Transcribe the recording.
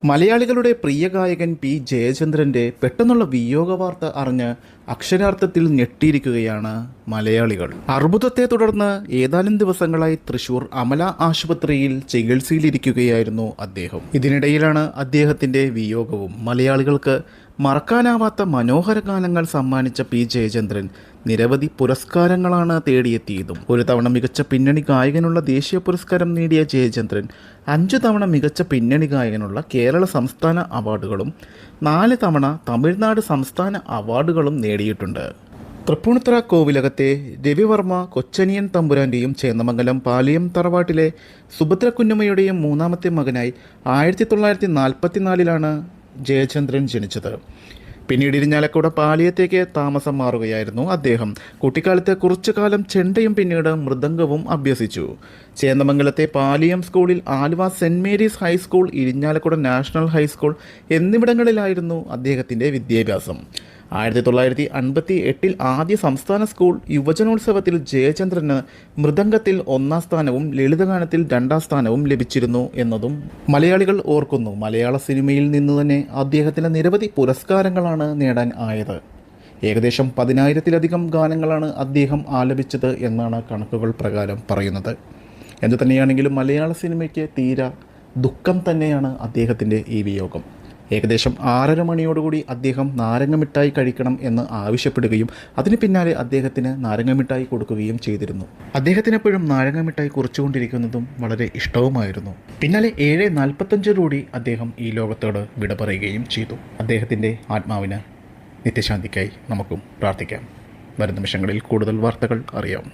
മലയാളികളുടെ പ്രിയ ഗായകൻ പി ജയചന്ദ്രൻ്റെ പെട്ടെന്നുള്ള വിയോഗ വാർത്ത അറിഞ്ഞ് അക്ഷരാർത്ഥത്തിൽ ഞെട്ടിയിരിക്കുകയാണ് മലയാളികൾ. അർബുദത്തെ തുടർന്ന് ഏതാനും ദിവസങ്ങളായി തൃശൂർ അമല ആശുപത്രിയിൽ ചികിത്സയിലിരിക്കുകയായിരുന്നു അദ്ദേഹം. ഇതിനിടയിലാണ് അദ്ദേഹത്തിൻ്റെ വിയോഗവും. മലയാളികൾക്ക് മറക്കാനാവാത്ത മനോഹര ഗാനങ്ങൾ സമ്മാനിച്ച പി ജയചന്ദ്രൻ നിരവധി പുരസ്കാരങ്ങളാണ് തേടിയെത്തിയതും. ഒരു തവണ മികച്ച പിന്നണി ഗായകനുള്ള ദേശീയ പുരസ്കാരം നേടിയ ജയചന്ദ്രൻ 5 തവണ മികച്ച പിന്നണി ഗായകനുള്ള കേരള സംസ്ഥാന അവാർഡുകളും 4 തവണ തമിഴ്നാട് സംസ്ഥാന അവാർഡുകളും നേടിയിട്ടുണ്ട്. തൃപ്പൂണിത്തുറ കോവിലകത്തെ രവിവർമ്മ കൊച്ചനിയൻ തമ്പുരാൻ്റെയും ചേന്നമംഗലം പാലിയം തറവാട്ടിലെ സുഭദ്രക്കുഞ്ഞമ്മയുടെയും 3ാമത്തെ മകനായി 1944 ജയചന്ദ്രൻ ജനിച്ചത്. പിന്നീട് ഇരിഞ്ഞാലക്കുട പാലിയത്തേക്ക് താമസം മാറുകയായിരുന്നു അദ്ദേഹം. കുട്ടിക്കാലത്ത് കുറച്ചു കാലം ചെണ്ടയും പിന്നീട് മൃദംഗവും അഭ്യസിച്ചു. ചേന്നമംഗലത്തെ പാലിയം സ്കൂളിൽ, Aluva saint Mary's high school, Irinjalakuda national high school എന്നിവിടങ്ങളിലായിരുന്നു അദ്ദേഹത്തിൻ്റെ വിദ്യാഭ്യാസം. 1958 ആദ്യ സംസ്ഥാന സ്കൂൾ യുവജനോത്സവത്തിൽ ജയചന്ദ്രന് മൃദംഗത്തിൽ 1ാം സ്ഥാനവും ലളിതഗാനത്തിൽ 2ാം സ്ഥാനവും ലഭിച്ചിരുന്നു എന്നതും മലയാളികൾ ഓർക്കുന്നു. മലയാള സിനിമയിൽ നിന്ന് തന്നെ അദ്ദേഹത്തിന് നിരവധി പുരസ്കാരങ്ങളാണ് നേടാൻ ആയത്. ഏകദേശം 10,000-ലധികം ഗാനങ്ങളാണ് അദ്ദേഹം ആലപിച്ചത് എന്നാണ് കണക്കുകൾ പ്രകാരം പറയുന്നത്. എന്തു തന്നെയാണെങ്കിലും മലയാള സിനിമയ്ക്ക് തീരെ ദുഃഖം തന്നെയാണ് അദ്ദേഹത്തിൻ്റെ ഈ വിയോഗം. ഏകദേശം 6:30 മണിയോടുകൂടി അദ്ദേഹം നാരങ്ങമിഠായി കഴിക്കണം എന്ന് ആവശ്യപ്പെടുകയും അതിന് പിന്നാലെ അദ്ദേഹത്തിന് നാരങ്ങമിഠായി കൊടുക്കുകയും ചെയ്തിരുന്നു. അദ്ദേഹത്തിനെപ്പോഴും നാരങ്ങമിഠായി കുറിച്ചുകൊണ്ടിരിക്കുന്നതും വളരെ ഇഷ്ടവുമായിരുന്നു. പിന്നാലെ 7:45 അദ്ദേഹം ഈ ലോകത്തോട് വിട പറയുകയും ചെയ്തു. അദ്ദേഹത്തിൻ്റെ ആത്മാവിന് നിത്യശാന്തിക്കായി നമുക്കും പ്രാർത്ഥിക്കാം. വരും നിമിഷങ്ങളിൽ കൂടുതൽ വാർത്തകൾ അറിയാം.